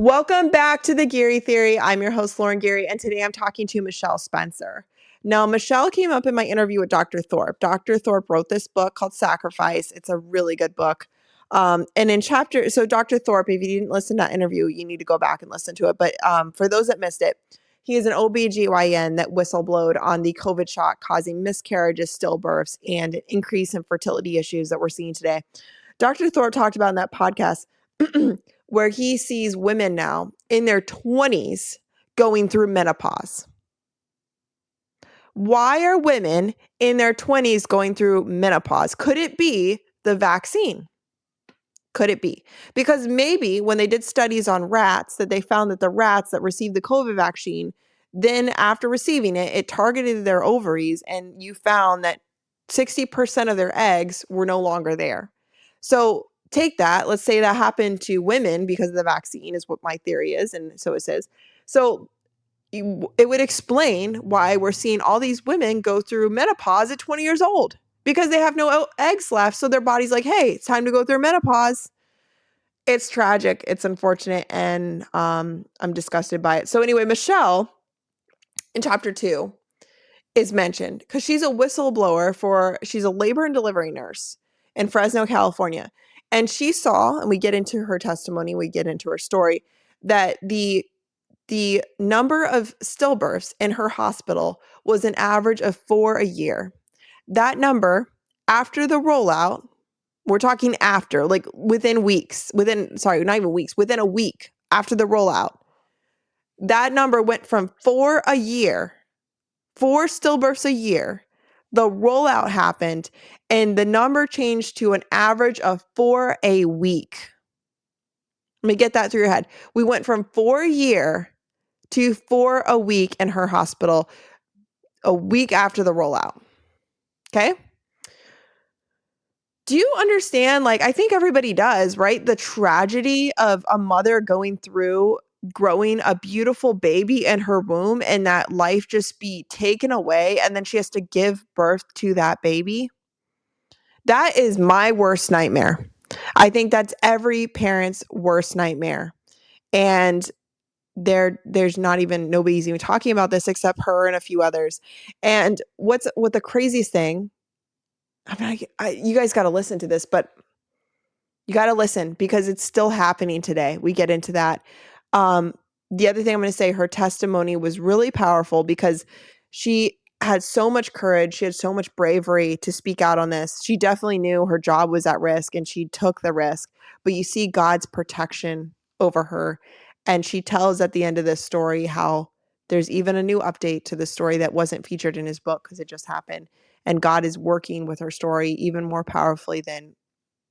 Welcome back to the Geary Theory. I'm your host, Lauren Geary, and today I'm talking to Michelle Spencer. Now, Michelle came up in my interview with Dr. Thorpe. Dr. Thorpe wrote this book called Sacrifice. It's a really good book. And in so Dr. Thorpe, if you didn't listen to that interview, you need to go back and listen to it. But for those that missed it, he is an OBGYN that whistleblowed on the COVID shot causing miscarriages, stillbirths, and an increase in fertility issues that we're seeing today. Dr. Thorpe talked about in that podcast where he sees women now in their 20s going through menopause. Why are women in their 20s going through menopause? Could it be the vaccine? Could it be? Because maybe when they did studies on rats, that they found that the rats that received the COVID vaccine, then after receiving it, it targeted their ovaries, and you found that 60% of their eggs were no longer there. So take that. Let's say that happened to women because of the vaccine, is what my theory is. And so it says. So it would explain why we're seeing all these women go through menopause at 20 years old, because they have no eggs left. So their body's like, hey, it's time to go through menopause. It's tragic. It's unfortunate. And I'm disgusted by it. So anyway, Michelle in chapter 2 is mentioned because she's a whistleblower she's a labor and delivery nurse in Fresno, California. And she saw, and we get into her testimony, we get into her story, that the number of stillbirths in her hospital was an average of 4 a year. That number, after the rollout, we're talking after, like within a week after the rollout, that number went from 4 a year, 4 stillbirths a year. The rollout happened and the number changed to an average of 4 a week. Let me get that through your head. We went from 4 a year to 4 a week in her hospital a week after the rollout. Okay? Do you understand? Like, I think everybody does, right? The tragedy of a mother going through growing a beautiful baby in her womb and that life just be taken away, and then she has to give birth to that baby. That is my worst nightmare. I think that's every parent's worst nightmare. And there's nobody's even talking about this except her and a few others. And what the craziest thing, you guys got to listen to this, but you got to listen because it's still happening today. We get into that. The other thing I'm going to say, her testimony was really powerful because she had so much courage. She had so much bravery to speak out on this. She definitely knew her job was at risk and she took the risk, but you see God's protection over her. And she tells at the end of this story how there's even a new update to the story that wasn't featured in his book because it just happened. And God is working with her story even more powerfully than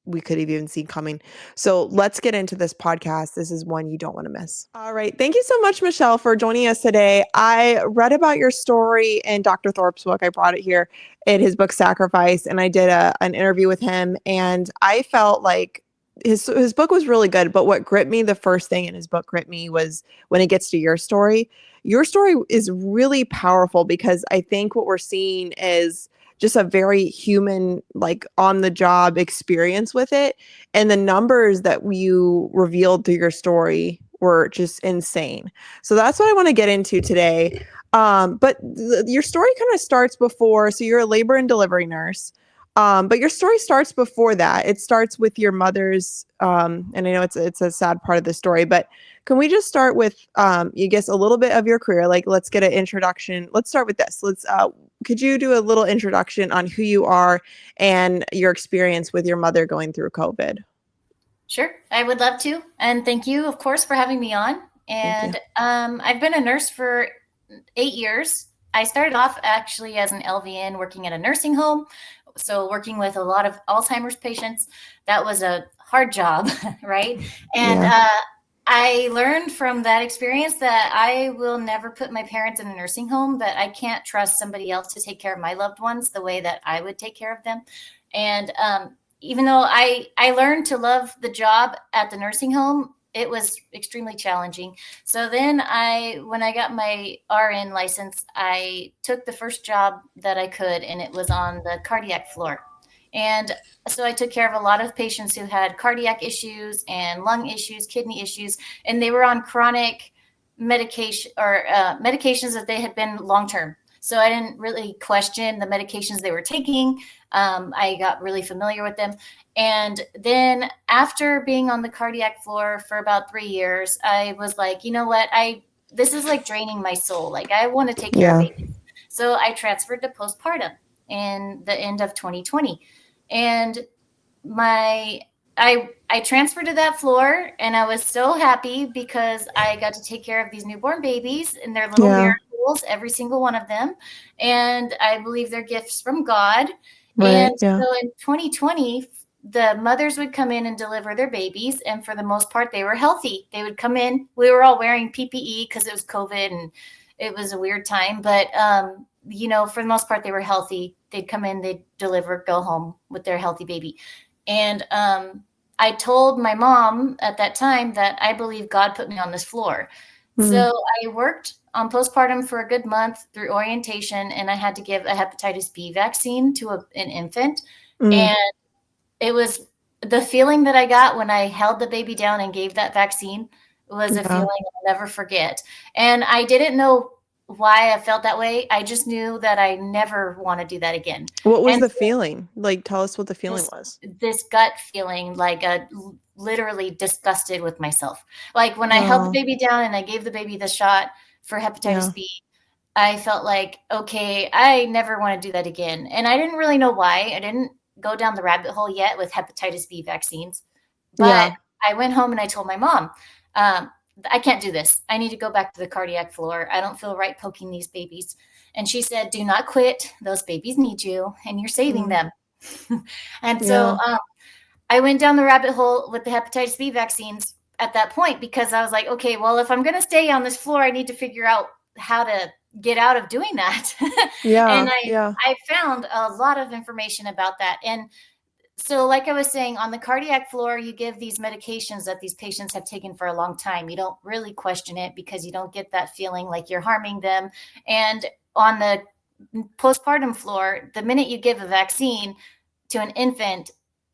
we could have even seen coming. So let's get into this podcast. This is one you don't want to miss. All right. Thank you so much, Michelle, for joining us today. I read about your story in Dr. Thorpe's book. I brought it here in his book, Sacrifice, and I did an interview with him. And I felt like his book was really good. But what gripped me, the first thing in his book gripped me, was when it gets to your story. Your story is really powerful because I think what we're seeing is just a very human, like on the job experience with it. And the numbers that you revealed through your story were just insane. So that's what I want to get into today. But your story kind of starts before, so you're a labor and delivery nurse. But your story starts before that. It starts with your mother's, and I know it's a sad part of the story, but can we just start with, I guess, a little bit of your career? Like, let's get an introduction. Let's start with this. Could you do a little introduction on who you are and your experience with your mother going through COVID? Sure, I would love to. And thank you, of course, for having me on. And I've been a nurse for 8 years. I started off actually as an LVN working at a nursing home. So working with a lot of Alzheimer's patients. That was a hard job, right? And I learned from that experience that I will never put my parents in a nursing home, that I can't trust somebody else to take care of my loved ones the way that I would take care of them. And even though I learned to love the job at the nursing home, it was extremely challenging. So then when I got my RN license, I took the first job that I could, and it was on the cardiac floor. And so I took care of a lot of patients who had cardiac issues and lung issues, kidney issues, and they were on chronic medication or medications that they had been long term. So I didn't really question the medications they were taking. I got really familiar with them. And then after being on the cardiac floor for about 3 years, I was like, you know what? This is like draining my soul. Like I want to take care of Yeah. babies. So I transferred to postpartum in the end of 2020. And my I transferred to that floor and I was so happy because I got to take care of these newborn babies and their little Yeah. miracles, every single one of them. And I believe they're gifts from God. Right. And Yeah. so in 2020, the mothers would come in and deliver their babies. And for the most part, they were healthy. They would come in. We were all wearing PPE because it was COVID and it was a weird time. But, for the most part, they were healthy. They'd come in, they'd deliver, go home with their healthy baby. And I told my mom at that time that I believe God put me on this floor. Mm. So I worked on postpartum for a good month through orientation, and I had to give a hepatitis B vaccine to an infant. Mm. And it was the feeling that I got when I held the baby down and gave that vaccine was a Yeah. feeling I'll never forget. And I didn't know why I felt that way. I just knew that I never want to do that again. What was And the feeling? Like, tell us what the feeling this was. this gut feeling, like literally disgusted with myself. Like when I held the Oh, baby down and I gave the baby the shot for yeah. hepatitis B, I felt like, okay, I never want to do that again. And I didn't really know why. I didn't go down the rabbit hole yet with hepatitis B vaccines. But Yeah. I went home and I told my mom, I can't do this. I need to go back to the cardiac floor. I don't feel right poking these babies. And she said, do not quit. Those babies need you and you're saving Mm. them. And so Yeah. I went down the rabbit hole with the hepatitis B vaccines at that point because I was like, okay, well, if I'm going to stay on this floor, I need to figure out how to get out of doing that. And Yeah. I, Yeah. I found a lot of information about that. And so, like I was saying, on the cardiac floor, you give these medications that these patients have taken for a long time. You don't really question it because you don't get that feeling like you're harming them. And on the postpartum floor, the minute you give a vaccine to an infant,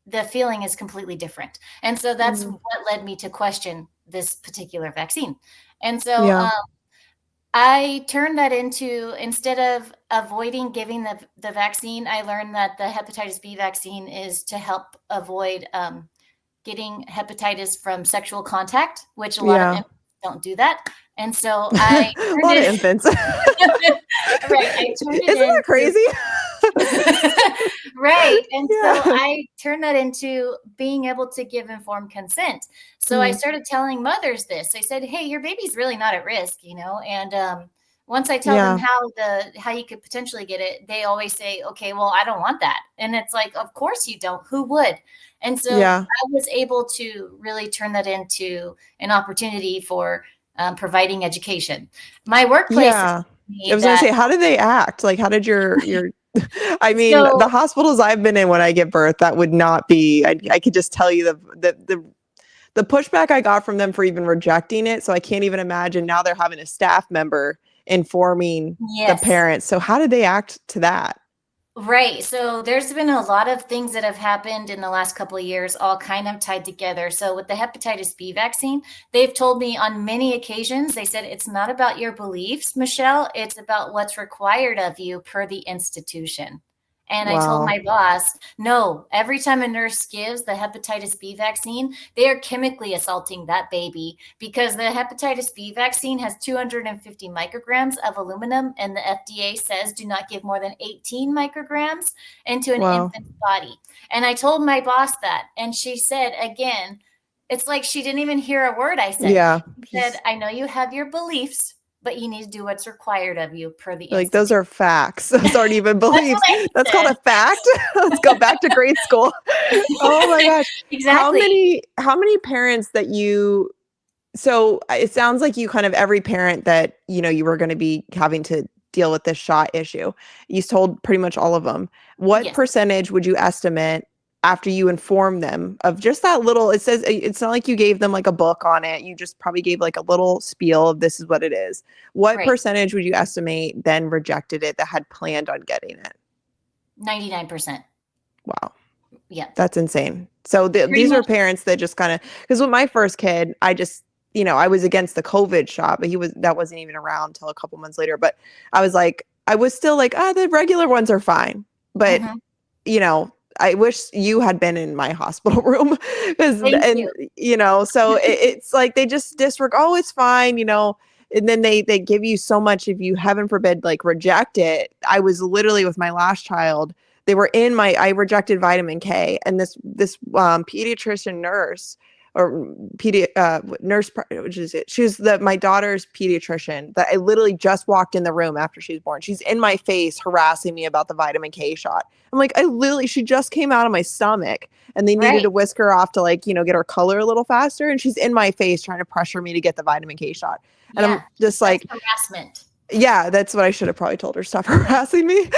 the feeling is completely different. And so that's Mm. what led me to question this particular vaccine. And so Yeah. I turned that into, instead of avoiding giving the vaccine, I learned that the hepatitis B vaccine is to help avoid getting hepatitis from sexual contact, which a lot of Yeah. infants don't do that. And so I A turned lot of it, infants. right, I turned it Isn't that into crazy? right. And so Yeah. I turned that into being able to give informed consent. So I Mm. started telling mothers this. I said, "Hey, your baby's really not at risk, And once I tell them Yeah. how you could potentially get it, they always say, "Okay, well, I don't want that." And it's like, "Of course you don't. Who would?" And so Yeah. I was able to really turn that into an opportunity for providing education. My workplace has Yeah. told I me was gonna that. say, how did they act? Like, how did your I mean, the So hospitals I've been in when I give birth, that would not be I could just tell you the pushback I got from them for even rejecting it, so I can't even imagine now they're having a staff member informing the yes. parents. So how did they act to that? Right. So there's been a lot of things that have happened in the last couple of years, all kind of tied together. So with the hepatitis B vaccine, they've told me on many occasions, they said it's not about your beliefs, Michelle, it's about what's required of you per the institution. And I told Wow. my boss, no, every time a nurse gives the hepatitis B vaccine, they are chemically assaulting that baby because the hepatitis B vaccine has 250 micrograms of aluminum, and the FDA says do not give more than 18 micrograms into an Wow. infant's body. And I told my boss that, and she said, again, it's like she didn't even hear a word I said. Yeah. She said, Just I know you have your beliefs, but you need to do what's required of you per the like, those institute. are facts. Those aren't even That's beliefs. what I That's called a said. fact. Let's go back to grade school. Oh my gosh. How Exactly. many parents that you so it sounds like you kind of every parent that, you were gonna be having to deal with this shot issue, you told pretty much all of them. What Yes. percentage would you estimate after you inform them of just that little it says it's not like you gave them like a book on it, you just probably gave like a little spiel of this is what it is. What Right. percentage would you estimate then rejected it that had planned on getting it? 99%. Wow. Yeah. That's insane. So Pretty these are much. parents that just kind of, because with my first kid, I just, I was against the COVID shot, but that wasn't even around until a couple months later. But I was like, I was still like, the regular ones are fine. But Mhm. you know, I wish you had been in my hospital room because, Thank and you. so it's like they just disregard, oh, it's fine, and then they give you so much if you heaven forbid like reject it. I was literally with my last child. They were in my I rejected vitamin K, and this pediatrician nurse or nurse, which is it? She was my daughter's pediatrician that I literally just walked in the room after she was born. She's in my face harassing me about the vitamin K shot. I'm like, she just came out of my stomach and they needed Right. to whisk her off to like, get her color a little faster. And she's in my face trying to pressure me to get the vitamin K shot. And I'm Yeah. just That's like, harassment. yeah, that's what I should have probably told her. Stop harassing me.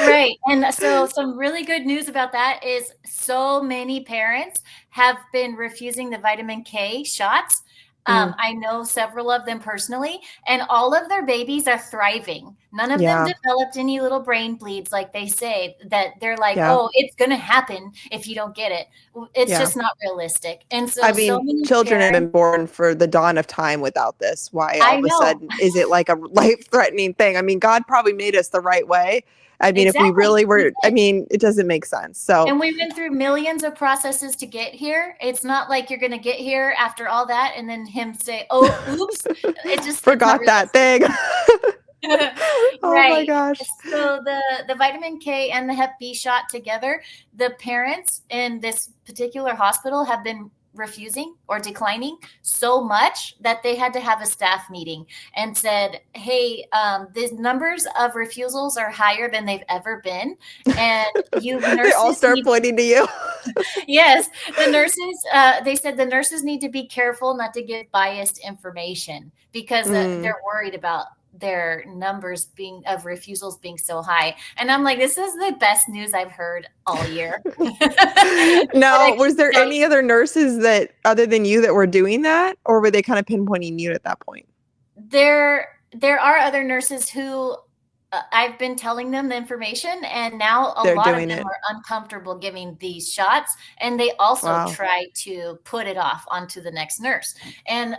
Right. And so some really good news about that is so many parents have been refusing the vitamin K shots. Mm, I know several of them personally, and all of their babies are thriving. None of them yeah. developed any little brain bleeds, like they say, that they're like, Yeah. oh, it's going to happen if you don't get it. It's Yeah. just not realistic. And I so mean, many children have been parents, born for the dawn of time without this. Why all I of a know sudden is it like a life-threatening thing? I mean, God probably made us the right way. I mean, if we exactly. really He were, I did. mean, it doesn't make sense. So, And we went through millions of processes to get here. It's not like you're going to get here after all that and then him say, "Oh, oops." It's not forgot that realistic. thing. Oh my Right. gosh. So the vitamin K and the Hep B shot together, the parents in this particular hospital have been refusing or declining so much that they had to have a staff meeting and said, "Hey, the numbers of refusals are higher than they've ever been, and you They all nurses start need." pointing to you. Yes, the nurses, they said the nurses need to be careful not to give biased information because Mm. they're worried about their numbers being of refusals being so high. And I'm like, this is the best news I've heard all year. But I Now, can was there tell any you, other nurses that other than you that were doing that, or were they kind of pinpointing you at that point? there are other nurses who I've been telling them the information, and now a They're lot of doing them it. are uncomfortable giving these shots, and they also Wow. try to put it off onto the next nurse. And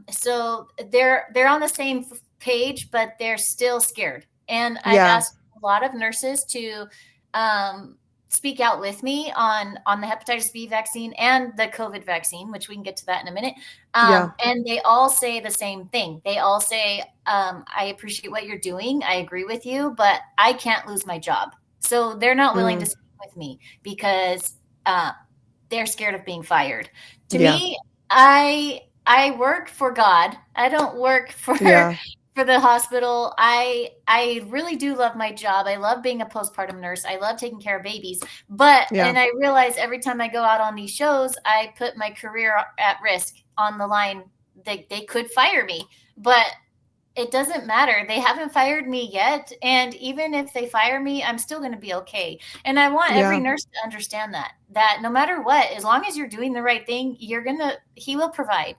so they're on the same page, but they're still scared. And I've Yeah. asked a lot of nurses to um, speak out with me on the hepatitis B vaccine and the COVID vaccine, which we can get to that in a minute. Yeah. And they all say the same thing. They all say, I appreciate what you're doing. I agree with you, but I can't lose my job. So they're not willing to Mm. speak with me because uh, they're scared of being fired. To Yeah. me, I work for God. I don't work for Yeah. for the hospital. I really do love my job. I love being a postpartum nurse. I love taking care of babies. But Yeah. and I realize every time I go out on these shows, I put my career at risk on the line. They could fire me, but it doesn't matter. They haven't fired me yet. And even if they fire me, I'm still going to be okay. And I want every Yeah. nurse to understand that no matter what, as long as you're doing the right thing, he will provide.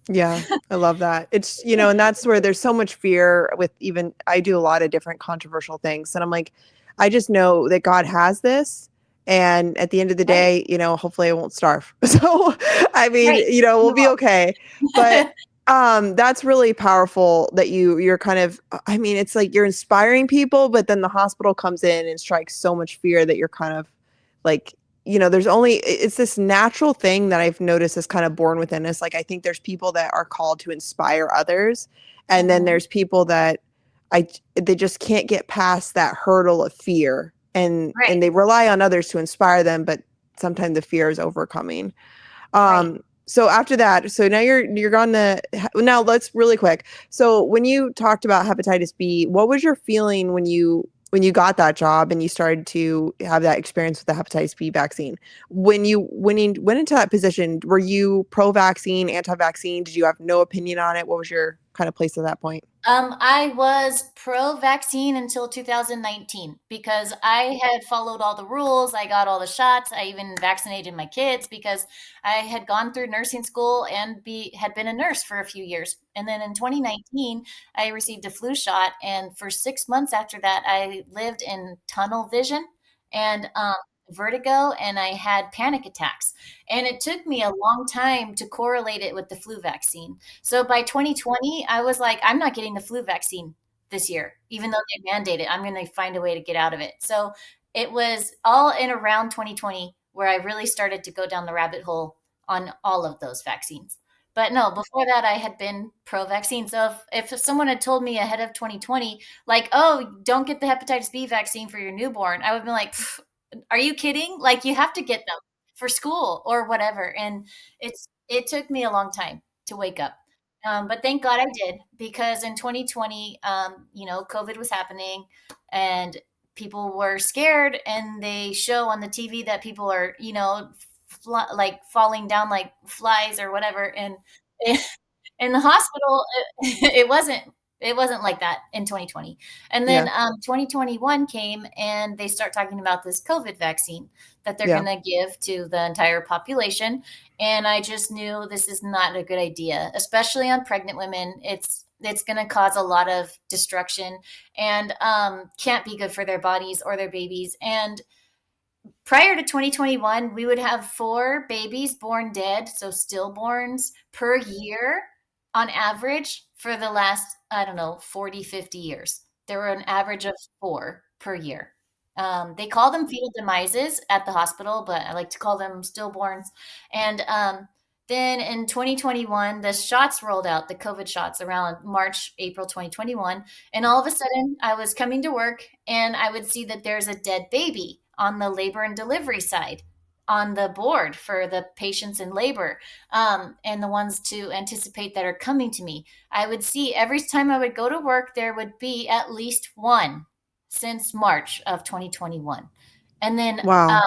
Yeah, I love that. It's, and that's where there's so much fear with even I do a lot of different controversial things. And I'm like, I just know that God has this. And at the end of the Right. day, hopefully I won't starve. So, I mean, Right. we'll You be okay. But will. that's really powerful that you're kind of I mean, it's like you're inspiring people, but then the hospital comes in and strikes so much fear that you're kind of like there's only it's this natural thing that I've noticed is kind of born within us. Like I think there's people that are called to inspire others, and then Mhm. there's people that they just can't get past that hurdle of fear, and Right. they rely on others to inspire them, but sometimes the fear is overcoming. Right. So after that, so now you're gone the now let's really quick. So when you talked about hepatitis B, what was your feeling when you got that job and you started to have that experience with the hepatitis B vaccine? When you went into that position, were you pro-vaccine, anti-vaccine? Did you have no opinion on it? What was your kind of place at that point? I was pro-vaccine until 2019 because I had followed all the rules. I got all the shots. I even vaccinated my kids because I had gone through nursing school and had been a nurse for a few years. And then in 2019, I received a flu shot, and for 6 months after that, I lived in tunnel vision. And vertigo and I had panic attacks. And it took me a long time to correlate it with the flu vaccine. So by 2020, I was like, I'm not getting the flu vaccine this year, even though they mandate it. I'm going to find a way to get out of it. So it was all in around 2020 where I really started to go down the rabbit hole on all of those vaccines. But no, before that, I had been pro vaccine. So if someone had told me ahead of 2020, like, oh, don't get the hepatitis B vaccine for your newborn, I would have been like, are you kidding? Like, you have to get them for school or whatever. And it took me a long time to wake up. But thank God I did, because in 2020, COVID was happening and people were scared, and they show on the TV that people are, like falling down like flies or whatever. And in the hospital, it wasn't like that in 2020. And then Yeah. 2021 came, and they start talking about this COVID vaccine that they're Yeah. going to give to the entire population. And I just knew this is not a good idea, especially on pregnant women. It's going to cause a lot of destruction, and can't be good for their bodies or their babies. And prior to 2021, we would have 4 babies born dead, so stillborns per year on average for the last, I don't know, 40, 50 years. There were an average of 4 per year. They call them fetal demises at the hospital, but I like to call them stillborns. And then in 2021, the shots rolled out, the COVID shots, around March, April 2021. And all of a sudden, I was coming to work and I would see that there's a dead baby on the labor and delivery side on the board for the patients in labor, and the ones to anticipate that are coming to me. I would see every time I would go to work, there would be at least one since March of 2021. And then, Wow.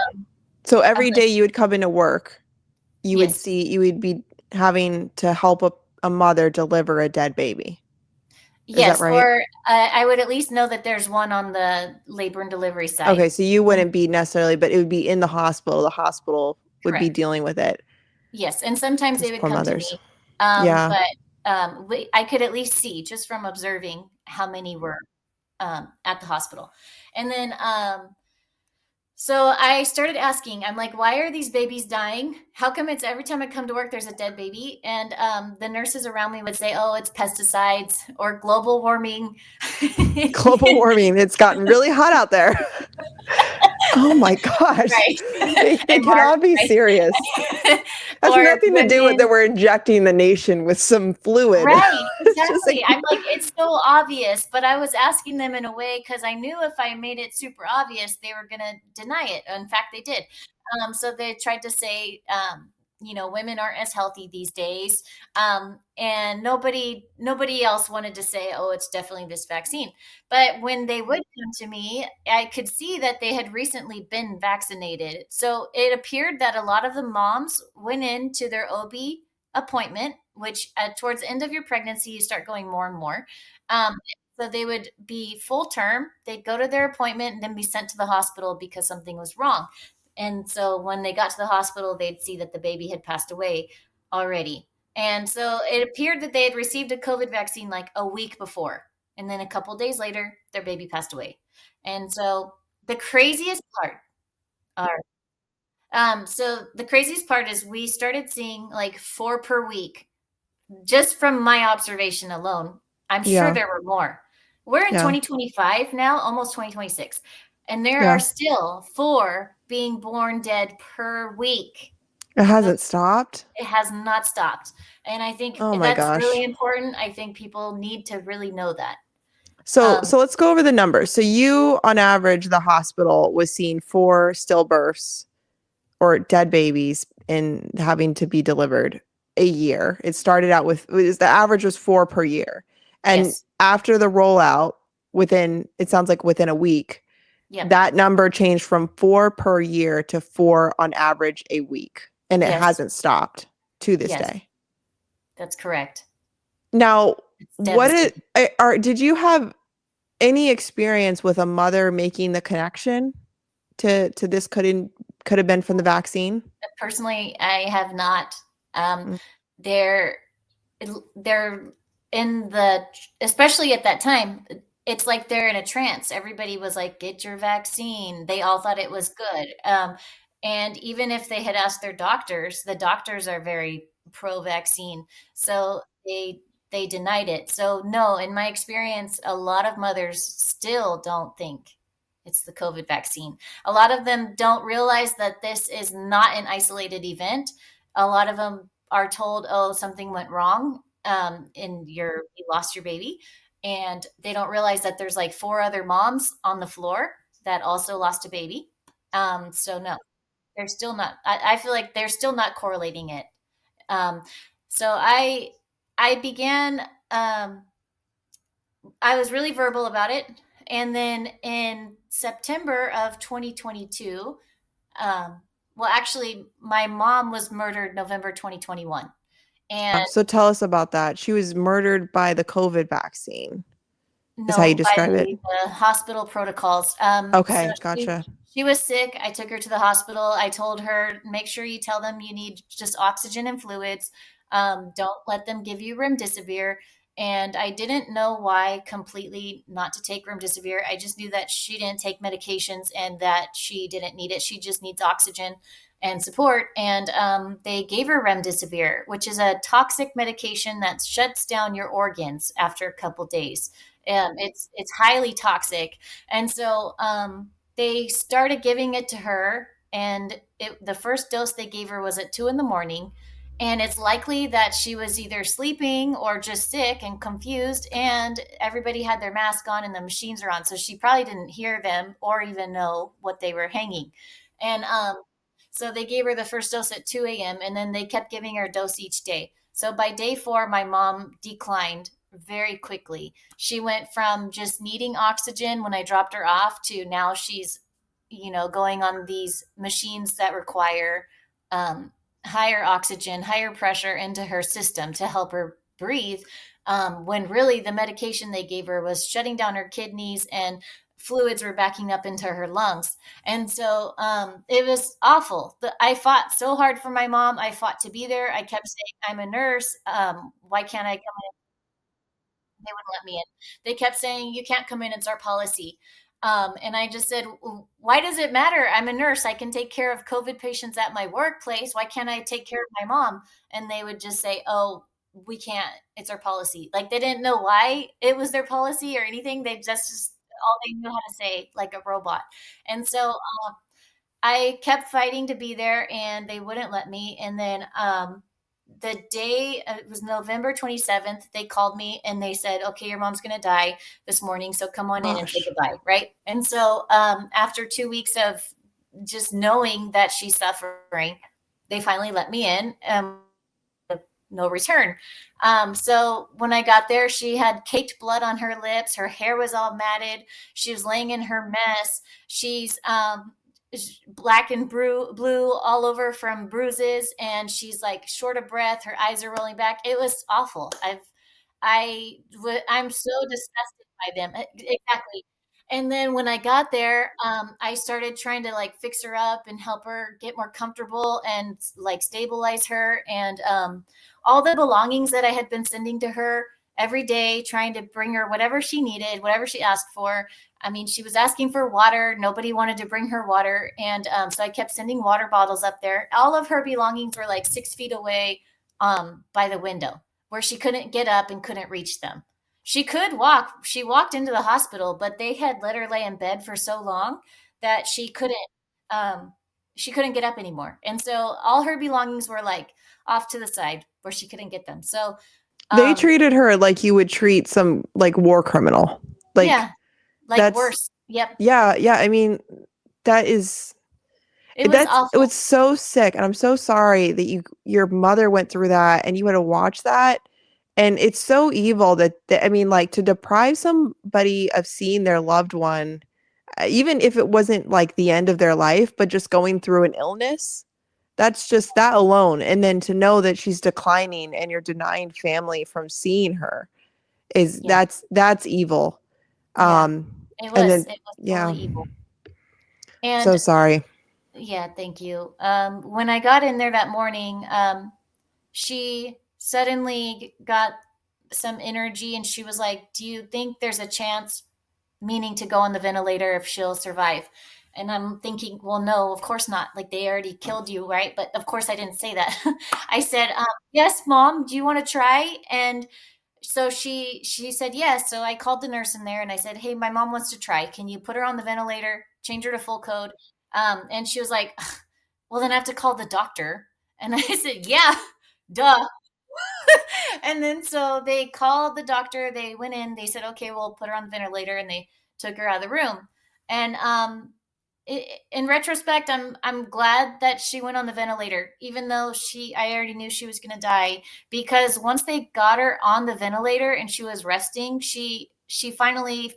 So I'm every like, day you would come into work, yes, you would be having to help a mother deliver a dead baby. Is that yes, right? or I would at least know that there's one on the labor and delivery side. Okay, so you And wouldn't be necessarily, but it would be in the hospital. The hospital would be correct. dealing with it. Yes, and sometimes they Those would poor come to mothers. me, Yeah. but I could at least see just from observing how many were at the hospital. And then, so I started asking, I'm like, why are these babies dying? How come it's every time I come to work, there's a dead baby? And the nurses around me would say, oh, it's pesticides or global warming. Global warming. It's gotten really hot out there. Oh my gosh. Right. It And Mark, cannot be serious. right? Has Or nothing to do with that women. we're injecting the nation with some fluid. Right, It's just exactly. like, I'm like, it's so obvious, but I was asking them in a way because I knew if I made it super obvious, they were going to deny it. In fact, they did. So they tried to say, women aren't as healthy these days, and nobody else wanted to say, oh, it's definitely this vaccine. But when they would come to me, I could see that they had recently been vaccinated. So it appeared that a lot of the moms went into their OB appointment, which towards the end of your pregnancy, you start going more and more. Um, so they would be full term, they'd go to their appointment and then be sent to the hospital because something was wrong. And so when they got to the hospital, they'd see that the baby had passed away already. And so it appeared that they had received a COVID vaccine like a week before. And then a couple days later, their baby passed away. And so the craziest part are so the craziest part is we started seeing like 4 per week just from my observation alone. I'm sure yeah, there were more. We're in yeah, 2025 now, almost 2026, and there are yeah. still 4 being born dead per week. It And those, hasn't stopped. it has not stopped. And I think Oh my that's really gosh. important. I think people need to really know that. So Um, so let's go over the numbers. So you on average the hospital was seeing 4 stillbirths or dead babies and having to be delivered a year. It started out with the average was 4 per year. And yes. after the rollout within it sounds like within a week, Yep. that number changed from 4 per year to 4 on average a week, and it Yes. hasn't stopped to this Yes. day. That's correct. Now, It's what devastating. did you have any experience with a mother making the connection to this could have been from the vaccine? Personally, I have not. Um, Mm, they're they're in the, especially at that time, it's like they're in a trance. Everybody was like, "Get your vaccine." They all thought it was good. And even if they had asked their doctors, the doctors are very pro-vaccine, so they denied it. So no, in my experience, a lot of mothers still don't think it's the COVID vaccine. A lot of them don't realize that this is not an isolated event. A lot of them are told, "Oh, something went wrong, and you lost your baby," and they don't realize that there's like four other moms on the floor that also lost a baby. So no, they're still not. I feel like they're still not correlating it. Um, so I began. I was really verbal about it, and then in September of 2022, well, actually, my mom was murdered November 2021, and So tell us about that. She was murdered by the COVID vaccine, is how you no, by describe it. the hospital protocols. So Okay, she gotcha. she was sick. I took her to the hospital. I told her, make sure you tell them you need just oxygen and fluids. Don't let them give you remdesivir. And I didn't know why completely not to take remdesivir. I just knew that she didn't take medications and that she didn't need it. She just needs oxygen and support. And they gave her remdesivir, which is a toxic medication that shuts down your organs after a couple days. It's highly toxic, and so they started giving it to her. And the first dose they gave her was at 2 in the morning, and it's likely that she was either sleeping or just sick and confused. And everybody had their mask on, and the machines are on, so she probably didn't hear them or even know what they were hanging. And so they gave her the first dose at 2 a.m., and then they kept giving her a dose each day. So by day 4, my mom declined very quickly. She went from just needing oxygen when I dropped her off to now she's, going on these machines that require um, higher oxygen, higher pressure into her system to help her breathe. When really the medication they gave her was shutting down her kidneys, and fluids were backing up into her lungs. And so it was awful. I fought so hard for my mom. I fought to be there. I kept saying, I'm a nurse. Why can't I come? They wouldn't let me in. They kept saying, "You can't come in. It's our policy." And I just said, "Why does it matter? I'm a nurse. I can take care of COVID patients at my workplace. Why can't I take care of my mom?" And they would just say, "Oh, we can't. It's our policy." Like they didn't know why it was their policy or anything. They just all they knew how to say, like a robot. And so I kept fighting to be there, and they wouldn't let me. And then the day, it was November 27th, they called me and they said, "Okay, your mom's going to die this morning. So come on in and say Gosh. goodbye." Right. And so after 2 weeks of just knowing that she's suffering, they finally let me in. No return. So when I got there, she had caked blood on her lips. Her hair was all matted. She was laying in her mess. She's black and blue all over from bruises, and she's like short of breath. Her eyes are rolling back. It was awful. I'm so disgusted by them. Exactly. And then when I got there, I started trying to like fix her up and help her get more comfortable and like stabilize her. And all the belongings that I had been sending to her every day, trying to bring her whatever she needed, whatever she asked for. I mean, she was asking for water. Nobody wanted to bring her water. And so I kept sending water bottles up there. All of her belongings were like 6 feet away by the window where she couldn't get up and couldn't reach them. She could walk. She walked into the hospital, but they had let her lay in bed for so long that um, she couldn't get up anymore. And so all her belongings were like off to the side where she couldn't get them. So They um, treated her like you would treat some like war criminal. Like yeah, like that's worse. Yep. yeah, yeah. I mean, that is It was it was awful. so sick, and I'm so sorry that your mother went through that and you had to watch that. And it's so evil that I mean, like to deprive somebody of seeing their loved one, even if it wasn't like the end of their life, but just going through an illness. That's just that alone. And then to know that she's declining and you're denying family from seeing her is Yeah. that's evil. Yeah. Um, It and was. then It was yeah, totally evil. so And sorry. yeah, thank you. When I got in there that morning, she suddenly got some energy and she was like, "Do you think there's a chance meaning to go on the ventilator if she'll survive. And I'm thinking, well, no, of course not. Like they already killed you, right? But of course I didn't say that. I said, yes, mom, do you want to try? And so she said yes. So I called the nurse in there and I said, hey, my mom wants to try. Can you put her on the ventilator, change her to full code? And she was like, well, then I have to call the doctor. And I said, yeah, duh. And then so they called the doctor. They went in. They said, "Okay, we'll put her on the ventilator," and they took her out of the room. And in retrospect, I'm glad that she went on the ventilator, even though I already knew she was going to die. Because once they got her on the ventilator and she was resting, she finally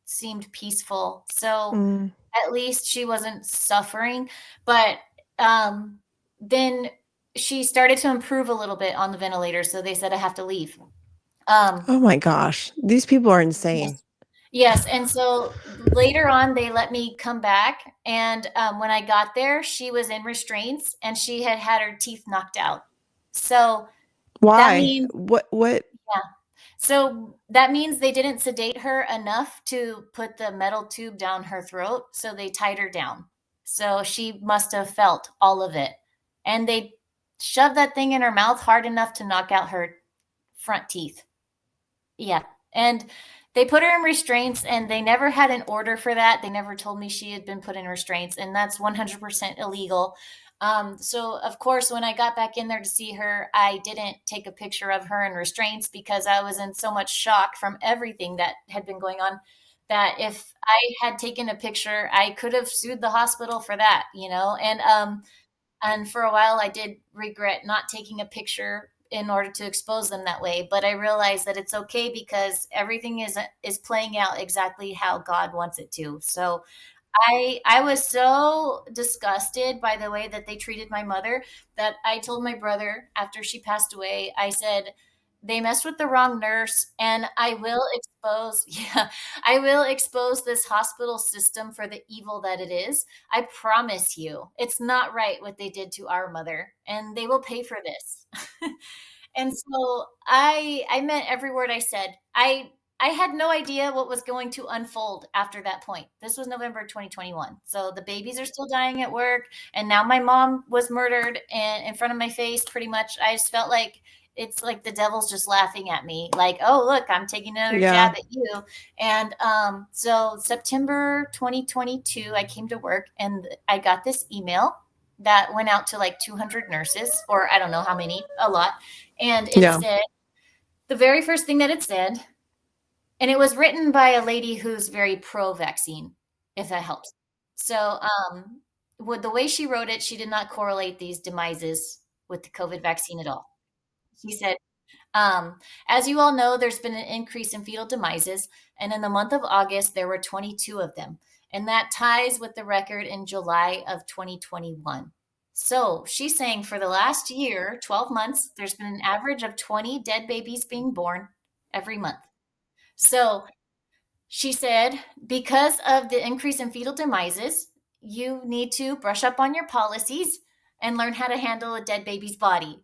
seemed peaceful. So Mm. at least she wasn't suffering. But um, then she started to improve a little bit on the ventilator, so they said I have to leave. Um, Oh my gosh. These people are yes, insane. yes. And so later on, they let me come back, and when I got there, she was in restraints, and she had had her teeth knocked out. So that Why? means, What? yeah. So that means they didn't sedate her enough to put the metal tube down her throat, so they tied her down. So she must have felt all of it. And they shoved that thing in her mouth hard enough to knock out her front teeth. Yeah. And they put her in restraints and they never had an order for that. They never told me she had been put in restraints, and that's 100% illegal. So, of course, when I got back in there to see her, I didn't take a picture of her in restraints because I was in so much shock from everything that had been going on that if I had taken a picture, I could have sued the hospital for that, you know? And for a while, I did regret not taking a picture in order to expose them that way. But I realized that it's okay because everything is playing out exactly how God wants it to. So I was so disgusted by the way that they treated my mother that I told my brother after she passed away, I said, they messed with the wrong nurse and I will expose yeah, I will expose this hospital system for the evil that it is. I promise you. It's not right what they did to our mother and they will pay for this. And so I meant every word I said. I had no idea what was going to unfold after that point. This was November 2021. So the babies are still dying at work and now my mom was murdered and in front of my face pretty much. I just felt like it's like the devil's just laughing at me like, "Oh, look, I'm taking another Yeah. jab at you." And so September 2022 I came to work and I got this email that went out to like 200 nurses or I don't know how many, a lot. And it Yeah. said, the very first thing that it said, and it was written by a lady who's very pro vaccine, if that helps. So, with the way she wrote it, she did not correlate these demises with the COVID vaccine at all. She said, as you all know, there's been an increase in fetal demises, and in the month of August, there were 22 of them. And that ties with the record in July of 2021. So she's saying for the last year, 12 months, there's been an average of 20 dead babies being born every month. So she said, because of the increase in fetal demises, you need to brush up on your policies and learn how to handle a dead baby's body.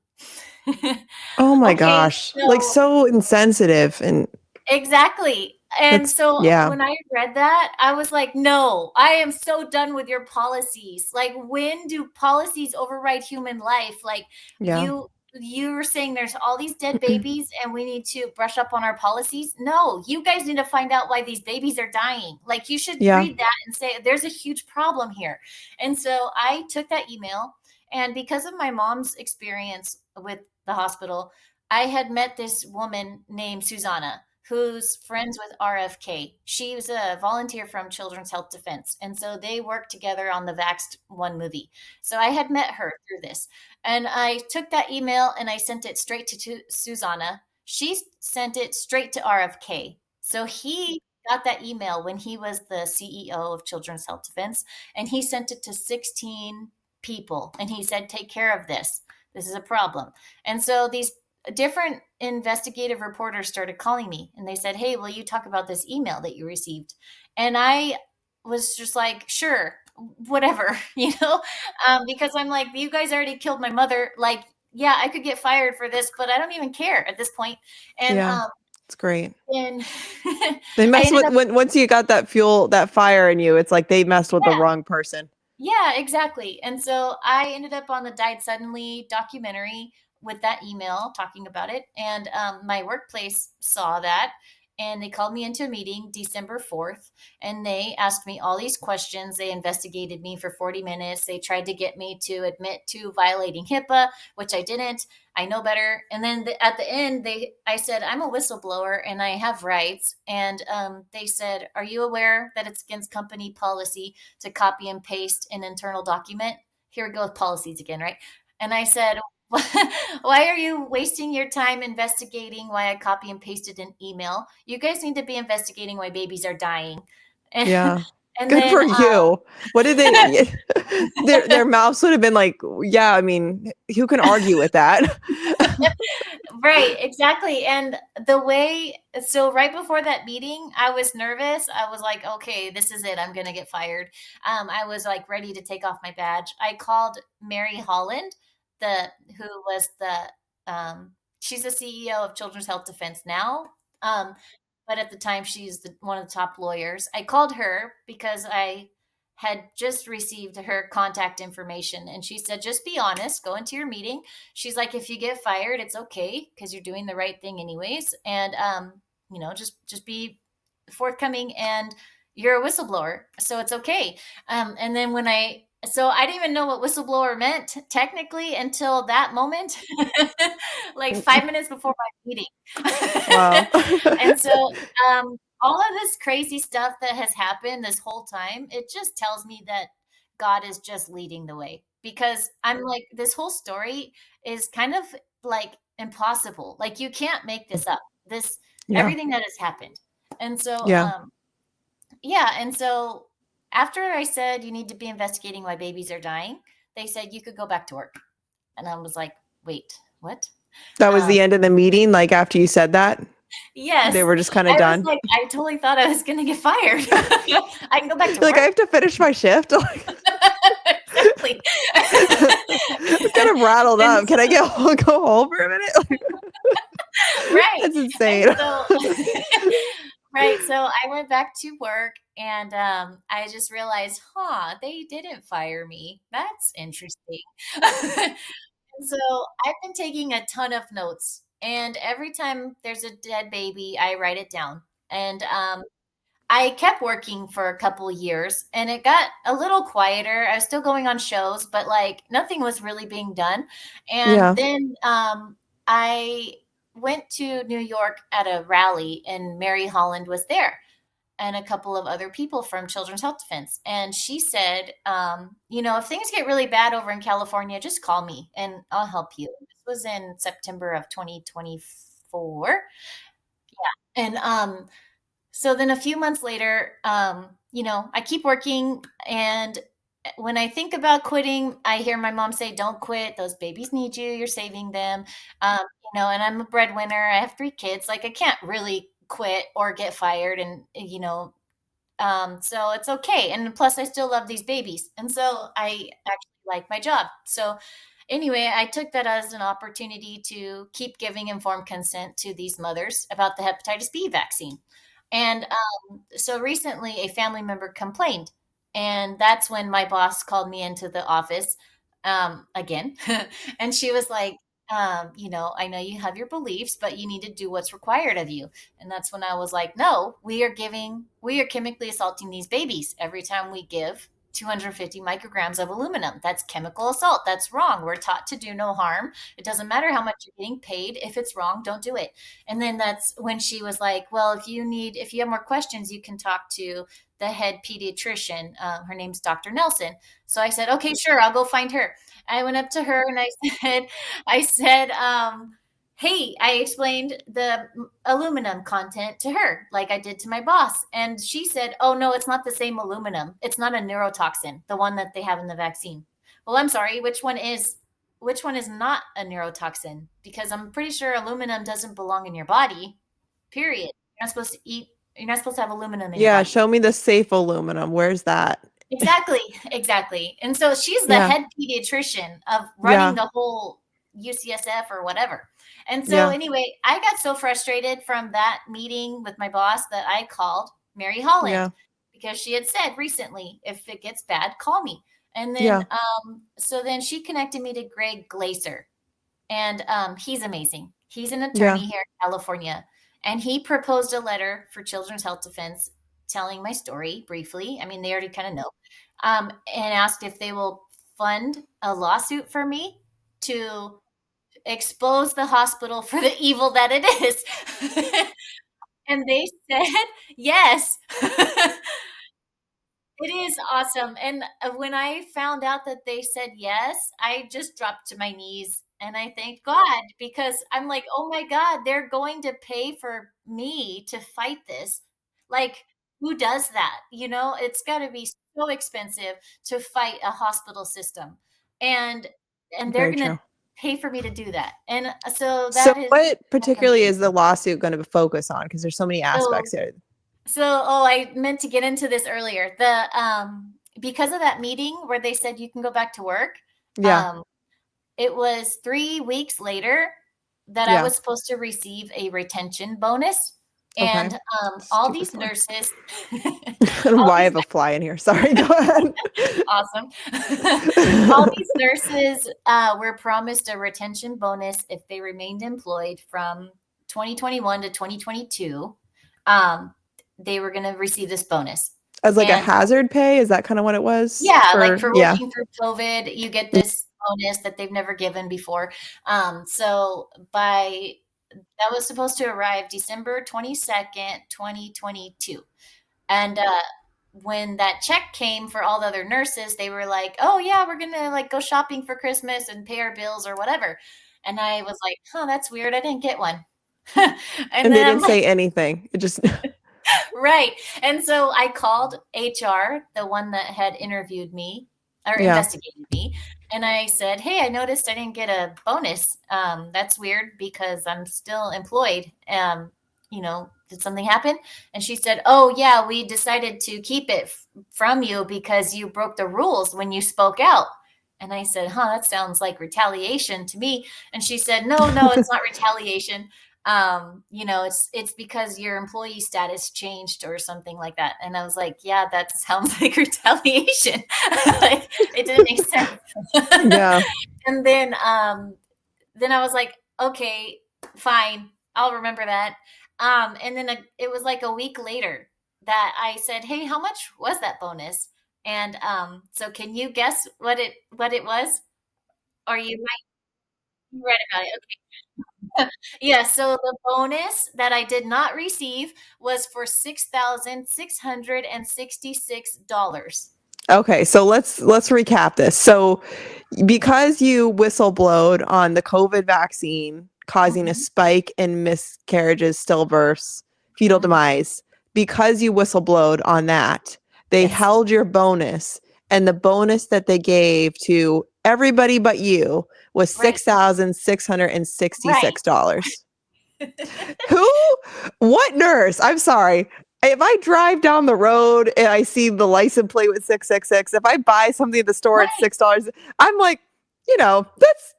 Oh my Okay, gosh. Like so so insensitive and exactly. And that's so yeah. when I read that, I was like, no, I am so done with your policies. Like, when do policies override human life? Like, Yeah. you were saying there's all these dead babies and we need to brush up on our policies. No, you guys need to find out why these babies are dying. Like, you should Yeah. read that and say, there's a huge problem here. And so I took that email, and because of my mom's experience with the hospital, I had met this woman named Susanna who's friends with RFK. She was a volunteer from Children's Health Defense. And so they worked together on the Vaxxed One movie. So I had met her through this. And I took that email and I sent it straight to Susanna. She sent it straight to RFK. So he got that email when he was the CEO of Children's Health Defense, and he sent it to 16 people. And he said, take care of this. This is a problem. And so these different investigative reporters started calling me and they said, hey, will you talk about this email that you received? And I was just like, sure, whatever, because I'm like, you guys already killed my mother. Like, yeah, I could get fired for this, but I don't even care at this point. And Yeah. It's great. And They I mess ended with up when once you got that fuel, that fire in you, it's like they messed with the yeah. wrong person. Yeah, exactly. And so I ended up on the Died Suddenly documentary with that email talking about it. And my workplace saw that and they called me into a meeting December 4th and they asked me all these questions. They investigated me for 40 minutes. They tried to get me to admit to violating HIPAA, which I didn't. I know better. And then at the end, I said, I'm a whistleblower and I have rights. And they said, are you aware that it's against company policy to copy and paste an internal document? Here we go with policies again, right? And I said, why are you wasting your time investigating why I copy and pasted an email? You guys need to be investigating why babies are dying. And, Yeah. and Good then, for you. What did they their mouths would have been like, yeah, I mean, who can argue with that? right, exactly. And the way, so right before that meeting, I was nervous. I was like, okay, this is it. I'm going to get fired. I was like ready to take off my badge. I called Mary Holland, the who was she's the CEO of Children's Health Defense now. Um, but at the time, she's one of the top lawyers. I called her because I had just received her contact information, and she said, "Just be honest. Go into your meeting." She's like, "If you get fired, it's okay because you're doing the right thing anyways, and just be forthcoming, and you're a whistleblower, so it's okay." And then so I didn't even know what whistleblower meant technically until that moment, like 5 minutes before my meeting. Wow. And so all of this crazy stuff that has happened this whole time, it just tells me that God is just leading the way because I'm like, this whole story is kind of like impossible. Like, you can't make this up. This, Yeah. everything that has happened. And so, Yeah. yeah. And so after I said, you need to be investigating why babies are dying, they said, you could go back to work. And I was like, wait, what? That was Um, the end of the meeting, like, after you said that? They yes. were just kinda I was done? like, I totally thought I was going to get fired. I can go back to You're like, "I work. have to finish my shift?" Like Exactly. I'm kind of rattled And up. Can I go home for a minute? right. That's And insane. so right, so I went back to work and, I just realized, "Huh, they didn't fire me. That's interesting." And so I've been taking a ton of notes, and every time there's a dead baby, I write it down. And, I kept working for a couple years and it got a little quieter. I was still going on shows, but like nothing was really being done. And Yeah. then I went to New York at a rally and Mary Holland was there and a couple of other people from Children's Health Defense. And she said, if things get really bad over in California, just call me and I'll help you. This was in September of 2024. And so then a few months later, I keep working. And when I think about quitting, I hear my mom say, don't quit. Those babies need you. You're saving them. And I'm a breadwinner. I have 3 kids. Like, I can't really quit or get fired. And, so it's okay. And plus, I still love these babies. And so I actually like my job. So anyway, I took that as an opportunity to keep giving informed consent to these mothers about the hepatitis B vaccine. And so recently, a family member complained. And that's when my boss called me into the office again. And she was like, I know you have your beliefs, but you need to do what's required of you. And that's when I was like, no, we are chemically assaulting these babies every time we give 250 micrograms of aluminum. That's chemical assault. That's wrong. We're taught to do no harm. It doesn't matter how much you're getting paid. If it's wrong, don't do it. And then that's when she was like, well, if you have more questions, you can talk to the head pediatrician. Her name's Dr. Nelson. So I said, okay, sure. I'll go find her. I went up to her and I said, hey, I explained the aluminum content to her like I did to my boss. And she said, oh, no, it's not the same aluminum. It's not a neurotoxin, the one that they have in the vaccine. Well, I'm sorry, which one is not a neurotoxin? Because I'm pretty sure aluminum doesn't belong in your body, period. You're not supposed to have aluminum in your Yeah, body. show me the safe aluminum. Where's that? Exactly, exactly. And so she's the Yeah. head pediatrician of running Yeah. the whole UCSF or whatever. And so Yeah. anyway, I got so frustrated from that meeting with my boss that I called Mary Holland Yeah. because she had said recently, if it gets bad, call me. And then, Yeah. so then she connected me to Greg Glaser, and he's amazing. He's an Yeah. attorney here in California, and he proposed a letter for Children's Health Defense telling my story briefly. I mean, they already kind of know, and asked if they will fund a lawsuit for me to expose the hospital for the evil that it is. And they said yes. It is awesome. And when I found out that they said yes, I just dropped to my knees and I thanked God because I'm like, oh my God, they're going to pay for me to fight this. Like, who does that? You know, it's got to be so expensive to fight a hospital system. And they're Very going to true. pay for me to do that. And so So that is what particularly is the amazing. lawsuit going to focus on? Because there's so many aspects So here. oh, I meant to get into this earlier. The because of that meeting where they said you can go back to work, Yeah. um, it was 3 weeks later that I Yeah. was supposed to receive a retention bonus. Okay. And all Stupid these fly. nurses, I don't know all why I these have a fly in here. Sorry. Go ahead. awesome, all these nurses were promised a retention bonus if they remained employed from 2021 to 2022. Um, they were going to receive this bonus. As like a And hazard pay, is that kind of what it was yeah, like for? for Yeah. working through COVID, you get this bonus that they've never given before. So by that was supposed to arrive December 22nd, 2022. And when that check came for all the other nurses, they were like, "Oh yeah, we're gonna like go shopping for Christmas and pay our bills or whatever." And I was like, "Oh, that's weird. I didn't get one." And And they then I'm didn't like, say anything. It just right. And so I called HR, the one that had interviewed me or yeah. investigated me, and I said, "Hey, I noticed I didn't get a bonus. That's weird because I'm still employed. Did something happen?" And she said, "Oh, yeah, we decided to keep it from you because you broke the rules when you spoke out." And I said, "Huh, that sounds like retaliation to me." And she said, "No, no, it's not retaliation. It's because your employee status changed or something like that." And I was like, yeah, that sounds like retaliation. Like, it didn't make sense. Yeah. And then I was like, okay, fine, I'll remember that. And then it was like a week later that I said, hey, how much was that bonus? And so can you guess what it was? Or you might read about it. Yeah, so the bonus that I did not receive was for $6,666. Okay, so let's recap this. So because you whistleblowed on the COVID vaccine causing a Mhm, spike in miscarriages, stillbirths, fetal mhm. demise, because you whistleblowed on that, they Yes, held your bonus, and the bonus that they gave to everybody but you was right, right. $6,666. Who? What nurse? I'm sorry. If I drive down the road and I see the license plate with 666, if I buy something at the store at Right, $6, I'm like,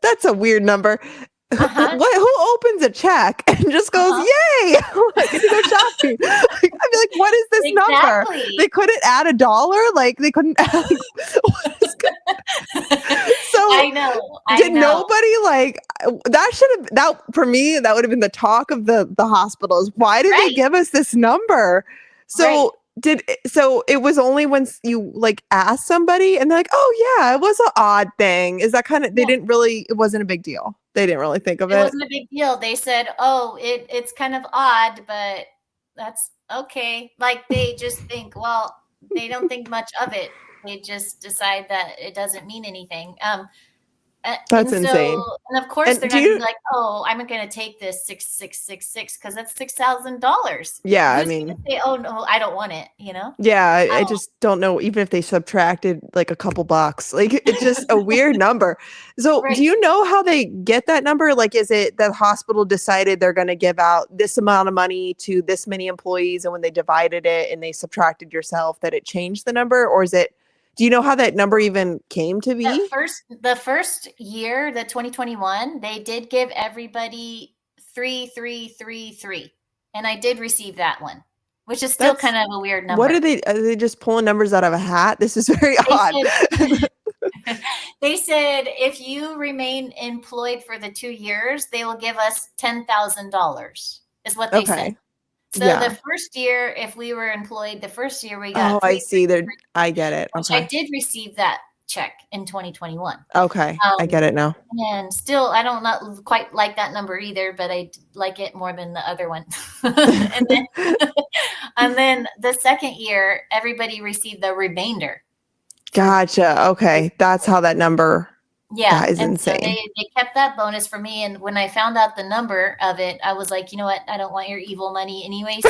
that's a weird number. uh-huh, Who opens a check and just goes, uh-huh, "Yay, I get to go shopping." I'd be like, "What is this number?" exactly. They couldn't add a dollar, like they couldn't add, like, what is so I know, I did know. nobody like that should have that for me that would have been the talk of the hospitals. Why did they Right, give us this number? right. So it was only when you like asked somebody and they're like, "Oh yeah, it was an odd thing." Is that kind of they Yeah, didn't really it wasn't a big deal. They didn't really think of it it. wasn't a big deal. They said, "Oh, it's kind of odd, but that's okay." Like, they just think, well, they don't think much of it. They just decide that it doesn't mean anything. That's And so, insane. and of course, And they're do not going to you be like, "Oh, I'm going to take this 6666 because that's $6,000." yeah, I Who's going to mean say, "Oh no, I don't want it"? You know? yeah, I Oh, just don't know even if they subtracted like a couple bucks. Like it's just a weird number. So, do right. you know how they get that number? Like is it that the hospital decided they're going to give out this amount of money to this many employees and when they divided it and they subtracted yourself that it changed the number or is it Do you know how that number even came to be? The first year, the 2021, they did give everybody 3333, and I did receive that one, which is still That's kind of a weird what number. are they just pulling numbers out of a hat? This is very They odd. said they said if you remain employed for the 2 years, they will give us $10,000, is what they said. Okay. So the Yeah. first year, if we were employed, the first year we Oh, got I three, see. I get it. which I Okay. did receive that check in 2021. Okay. I Um, get it now. and still, I don't not quite like that number either, but I like it more than the other one. and then, and then the second year, everybody received the remainder for. Gotcha. Okay. That's how that number, Yeah, that is and so insane. they kept that bonus for me, and when I found out the number of it, I was like, "You know what? I don't want your evil money anyways."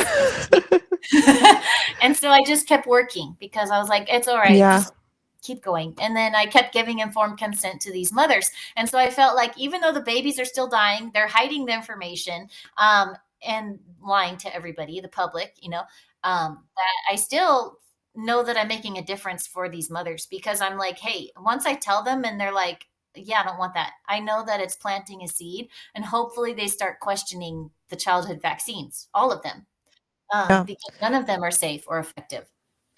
And so I just kept working because I was like, "It's all right, Yeah. just keep going." And then I kept giving informed consent to these mothers, and so I felt like even though the babies are still dying, they're hiding the information, and lying to everybody, the public, that I still know that I'm making a difference for these mothers because I'm like, "Hey," once I tell them and they're like, yeah, I don't want that. I know that it's planting a seed, and hopefully they start questioning the childhood vaccines, all of them, Yeah. because none of them are safe or effective.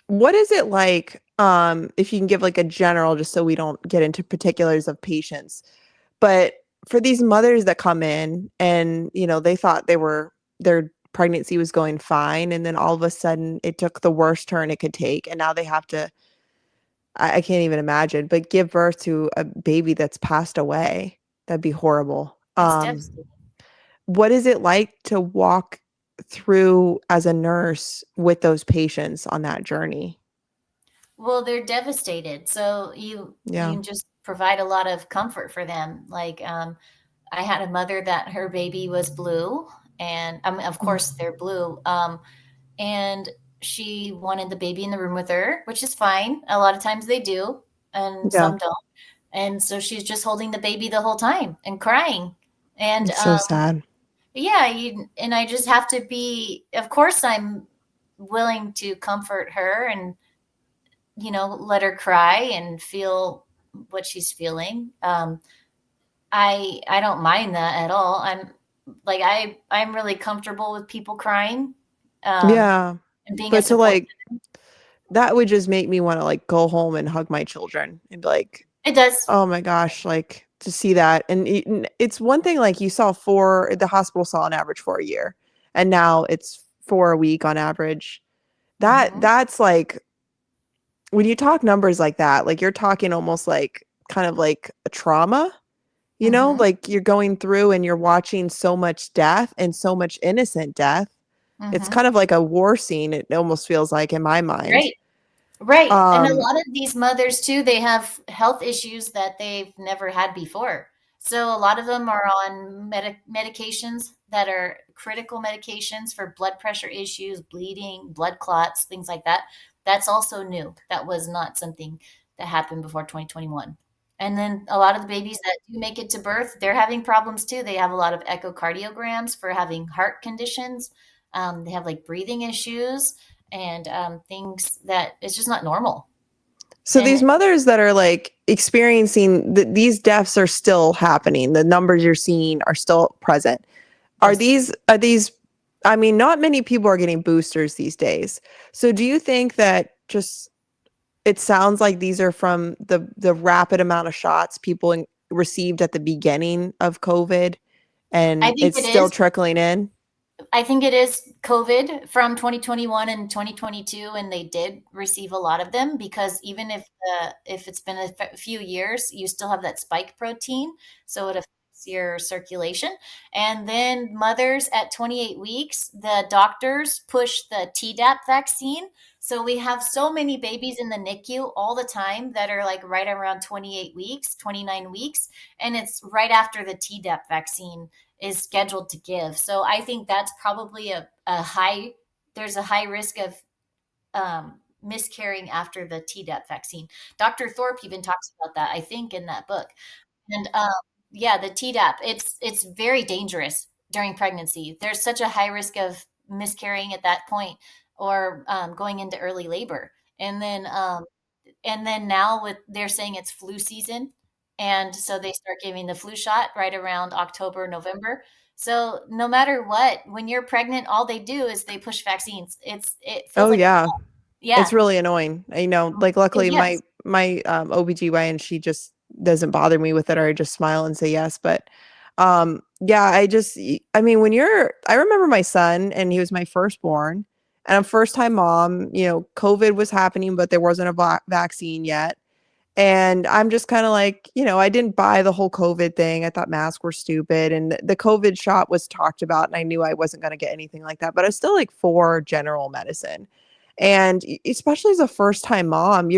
What is it like, if you can give like a general, just so we don't get into particulars of patients, but for these mothers that come in and, they thought their pregnancy was going fine, and then all of a sudden it took the worst turn it could take, and now they have to, I can't even imagine, but give birth to a baby that's passed away. That'd be horrible. It's devastating. What is it like to walk through as a nurse with those patients on that journey? Well, they're devastated. So you Yeah. can just provide a lot of comfort for them. Like I had a mother that her baby was blue, and of Mm. course they're blue. And she wanted the baby in the room with her, which is fine. A lot of times they do, and Yeah. some don't. And so she's just holding the baby the whole time and crying. And It's so sad. yeah, and I just have to be. Of course, I'm willing to comfort her and let her cry and feel what she's feeling. I don't mind that at all. I'm really comfortable with people crying, um, Yeah. and being a But to support. like that would just make me wanna, like, go home and hug my children and be like, It does. "Oh my gosh," like, to see that, and it's one thing, like, you saw 4 the hospital saw on average for a year, and now it's 4 a week on average. Hmm. That's like when you talk numbers like that, like, you're talking almost like kind of like a trauma, Hmm. like, you're going through and you're watching so much death and so much innocent death. It's Hmm. kind of like a war scene, it almost feels like in my mind. Right. Right. And a Um, lot of these mothers too, they have health issues that they've never had before. So a lot of them are on medications that are critical medications for blood pressure issues, bleeding, blood clots, things like that. That's also new. That was not something that happened before 2021. And then a lot of the babies that do make it to birth, they're having problems too. They have a lot of echocardiograms for having heart conditions. They have like breathing issues and things that it's just not normal. so And these mothers that are, like, experiencing these deaths are still happening, the numbers you're seeing are still present. yes, Are these I mean, not many people are getting boosters these days. So do you think that just it sounds like these are from the rapid amount of shots people received at the beginning of COVID, I and think it's it still is. trickling in? I think it is COVID from 2021 and 2022, and they did receive a lot of them because even if it's been a few years, you still have that spike protein, so it affects your circulation. And then mothers at 28 weeks, the doctors push the Tdap vaccine. So we have so many babies in the NICU all the time that are like right around 28 weeks, 29 weeks, and it's right after the Tdap vaccine is scheduled to give. So I think that's probably there's a high risk of miscarrying after the Tdap vaccine. Dr. Thorpe even talks about that, I think, in that book. And yeah, the Tdap, it's very dangerous during pregnancy. There's such a high risk of miscarrying at that point or going into early labor. And then And then now with they're saying it's flu season, and so they start giving the flu shot right around October, November. So no matter what, when you're pregnant, all they do is they push vaccines. It feels Oh like a yeah. cult. Yeah. It's really annoying. Like luckily Yes. my OBGYN, she just doesn't bother me with it, or I just smile and say yes. But yeah, I mean, I remember my son, and he was my firstborn, and I'm first time mom, COVID was happening, but there wasn't a vaccine yet. And I'm just kind of like, I didn't buy the whole COVID thing. I thought masks were stupid. And the COVID shot was talked about, and I knew I wasn't going to get anything like that. But I was still like for general medicine. And especially as a first time mom,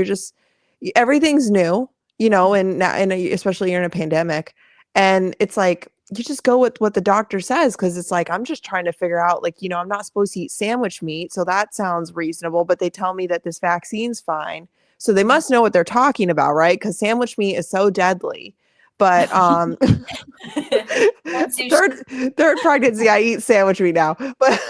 everything's new, Mhm. and now, and especially you're in a pandemic. And it's like, you just go with what the doctor says, because it's like, I'm just trying to figure out, like, I'm not supposed to eat sandwich meat. So that sounds reasonable. But they tell me that this vaccine's fine, so they Mhm. must know what they're talking about, right? Because sandwich meat is so deadly. But And sushi. third pregnancy, I eat sandwich meat now. But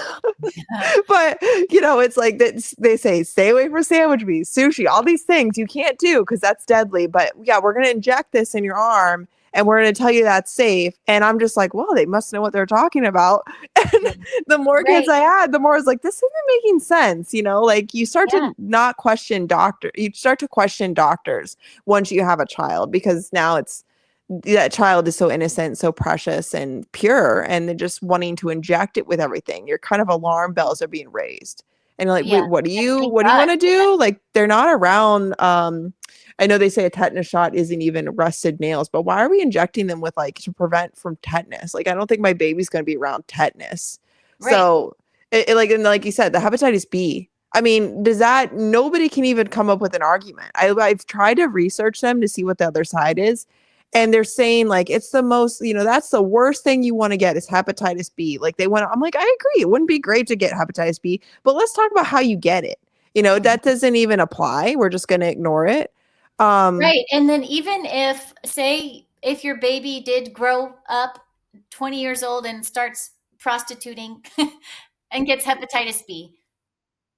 Yeah. but it's like that they say stay away from sandwich meat, sushi, all these things you can't do because that's deadly. But yeah, we're gonna inject this in your arm, and we're going to tell you that's safe. And I'm just like, well, they must know what they're talking about. And the more kids Right. I had, the more I was like, this isn't making sense. Like you start Yeah. to not question you start to question doctors once you have a child, because now that child is so innocent, so precious and pure, and they're just wanting to inject it with everything. Your kind of alarm bells are being raised. And you're like, Yeah. wait, what do And you thank what do you God. want to do? Like, they're not around. I know they say a tetanus shot isn't even rusted nails, but why are we injecting them with, like, to prevent from tetanus? Like, I don't think my baby's going to be around tetanus. Right. So, like, and like you said, the hepatitis B. I mean, nobody can even come up with an argument. I've tried to research them to see what the other side is. And they're saying, like, it's the most, that's the worst thing you want to get is hepatitis B. Like, I'm like, I agree. It wouldn't be great to get hepatitis B, but let's talk about how you get it. That Mhm. doesn't even apply. We're just going to ignore it. Um, Right, and then even if, say, if your baby did grow up 20 years old and starts prostituting and gets hepatitis B,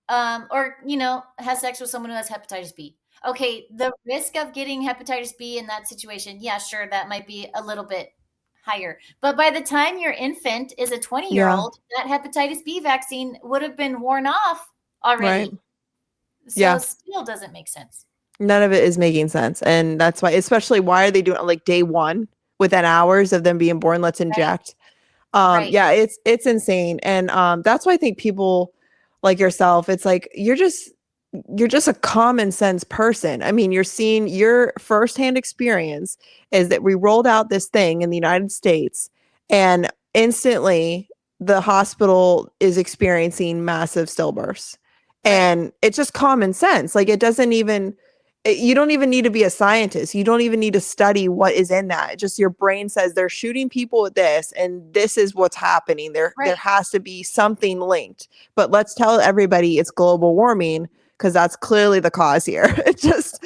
or, has sex with someone who has hepatitis B. Okay, the risk of getting hepatitis B in that situation, yeah, sure, that might be a little bit higher. But by the time your infant is a 20-year yeah, old, that hepatitis B vaccine would have been worn off right. already. So Yeah. still doesn't make sense. None of it is making sense. And that's why, especially, why are they doing it like day one within hours of them being born? Let's Right, inject. right, Yeah, it's insane. And that's why I think people like yourself, it's like you're just a common sense person. I mean, you're seeing your firsthand experience is that we rolled out this thing in the United States, and instantly the hospital is experiencing massive stillbirths. right. And it's just common sense. Like, you don't even need to be a scientist. You don't even need to study what is in that. Just your brain says they're shooting people with this, and this is what's happening. There Right. has to be something linked. But let's tell everybody it's global warming, because that's clearly the cause here. It just,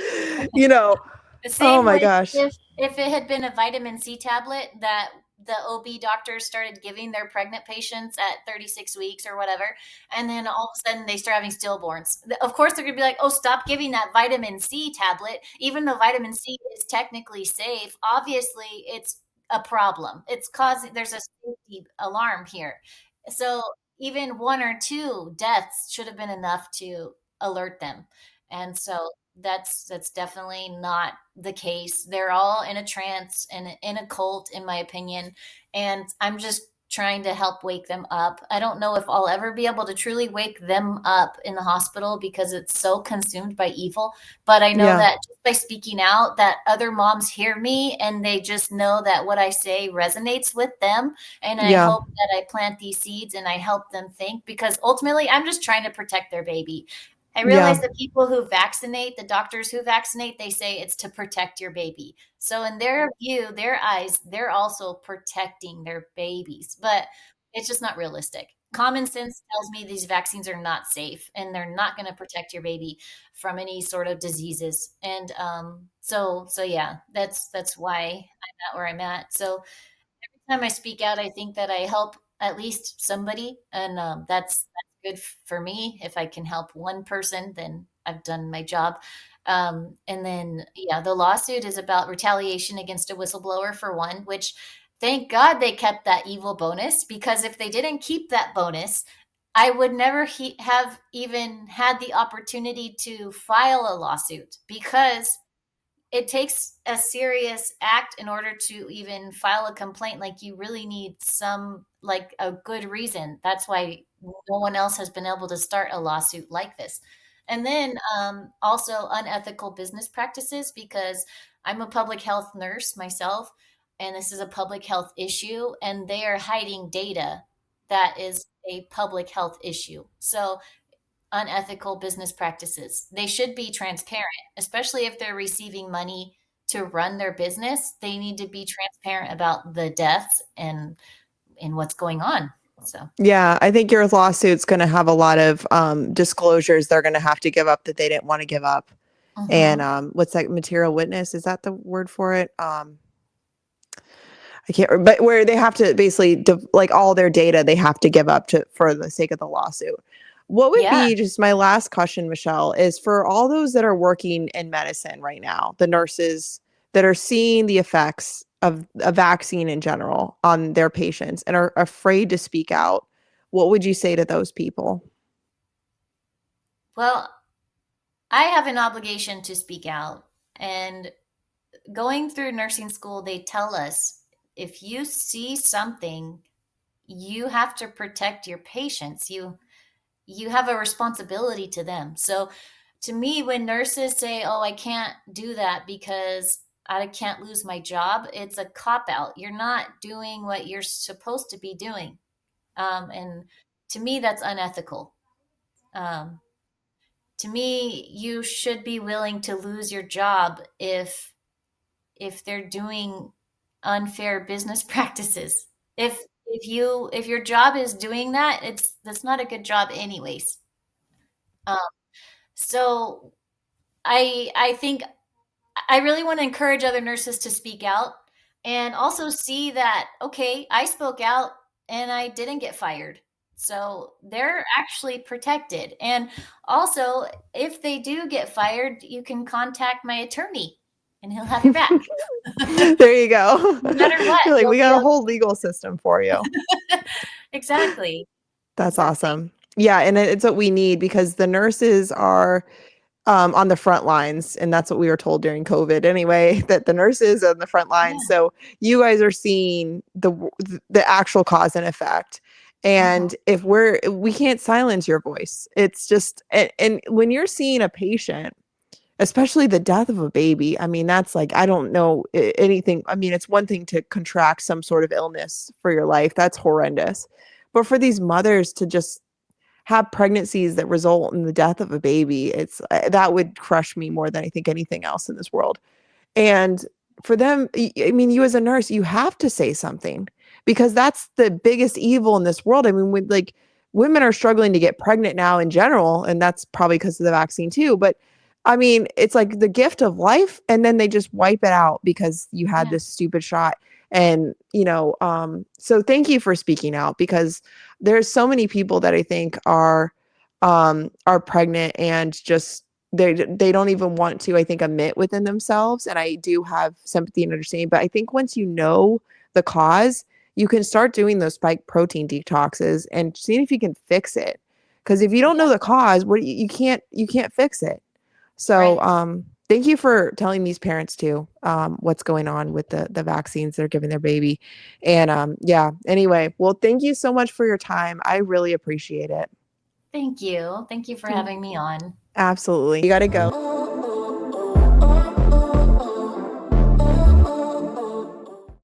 you know, The oh same my with gosh. if it had been a vitamin C tablet that the OB doctors started giving their pregnant patients at 36 weeks or whatever, and then all of a sudden they start having stillborns. Of course, they're going to be like, oh, stop giving that vitamin C tablet. Even though vitamin C is technically safe, obviously it's a problem. It's causing, there's a safety alarm here. So even one or two deaths should have been enough to alert them. And so that's definitely not the case. They're all in a trance and in a cult, in my opinion. And I'm just trying to help wake them up. I don't know if I'll ever be able to truly wake them up in the hospital because it's so consumed by evil. But I know Yeah. that just by speaking out, that other moms hear me and they just know that what I say resonates with them. And I Yeah. hope that I plant these seeds and I help them think, because ultimately I'm just trying to protect their baby. I realize Yeah. that people who vaccinate, the doctors who vaccinate, they say it's to protect your baby. So in their view, their eyes, they're also protecting their babies, but it's just not realistic. Common sense tells me these vaccines are not safe and they're not going to protect your baby from any sort of diseases. And so yeah, that's why I'm at where I'm at. So time I speak out, I think that I help at least somebody, and that's good for me. If I can help one person, then I've done my job. And then, yeah, the lawsuit is about retaliation against a whistleblower for one, which thank God they kept that evil bonus, because if they didn't keep that bonus, I would never have even had the opportunity to file a lawsuit, because it takes a serious act in order to even file a complaint. Like, you really need some, like, a good reason. That's why no one else has been able to start a lawsuit like this. And then also unethical business practices, because I'm a public health nurse myself, and this is a public health issue, and they are hiding data that is a public health issue. So unethical business practices. They should be transparent, especially if they're receiving money to run their business. They need to be transparent about the deaths and what's going on. So, Yeah, I think your lawsuit's going to have a lot of disclosures they're going to have to give up that they didn't want to give up. And mhm. what's that, material witness? Is that the word for it? I can't, but where they have to basically like all their data they have to give up to for the sake of the lawsuit. What would Yeah. be just my last question, Michelle, is for all those that are working in medicine right now, the nurses that are seeing the effects of a vaccine in general on their patients and are afraid to speak out, what would you say to those people? Well, I have an obligation to speak out. And going through nursing school, they tell us if you see something, you have to protect your patients. You have a responsibility to them. So to me, when nurses say, "Oh, I can't do that because I can't lose my job," it's a cop out. You're not doing what you're supposed to be doing. And to me, that's unethical. Um, to me, you should be willing to lose your job if they're doing unfair business practices. If your job is doing that, that's not a good job anyways. Um, so I think I really want to encourage other nurses to speak out, and also see that, okay, I spoke out and I didn't get fired. So they're actually protected. And also, if they do get fired, you can contact my attorney and he'll have your back. There you go. No matter what, You're like, you'll we be got a whole legal system for you. exactly. That's Exactly. awesome. Yeah, and it's what we need because the nurses are on the front lines, and that's what we were told during COVID anyway, that the nurses are on the front lines. Yeah. So you guys are seeing the actual cause and effect. Mhm. And if we can't silence your voice. It's just and when you're seeing a patient, especially the death of a baby, I mean, that's like, I don't know anything. I mean, it's one thing to contract some sort of illness for your life. That's horrendous. But for these mothers to just have pregnancies that result in the death of a baby, it's that would crush me more than I think anything else in this world. And for them, I mean, you as a nurse, you have to say something because that's the biggest evil in this world. I mean, with like women are struggling to get pregnant now in general, and that's probably because of the vaccine too. But I mean, it's like the gift of life, and then they just wipe it out because you had Yeah. this stupid shot. And so thank you for speaking out because there's so many people that I think are pregnant and just they don't even want to, I think, admit within themselves. And I do have sympathy and understanding, but I think once you know the cause, you can start doing those spike protein detoxes and seeing if you can fix it. Because if you don't know Yeah. the cause, what you can't fix it. So Right. thank you for telling these parents too what's going on with the vaccines they're giving their baby. And yeah, anyway, well, thank you so much for your time. I really appreciate it. Thank you. Thank you for Thank having me on. Absolutely. You got to go.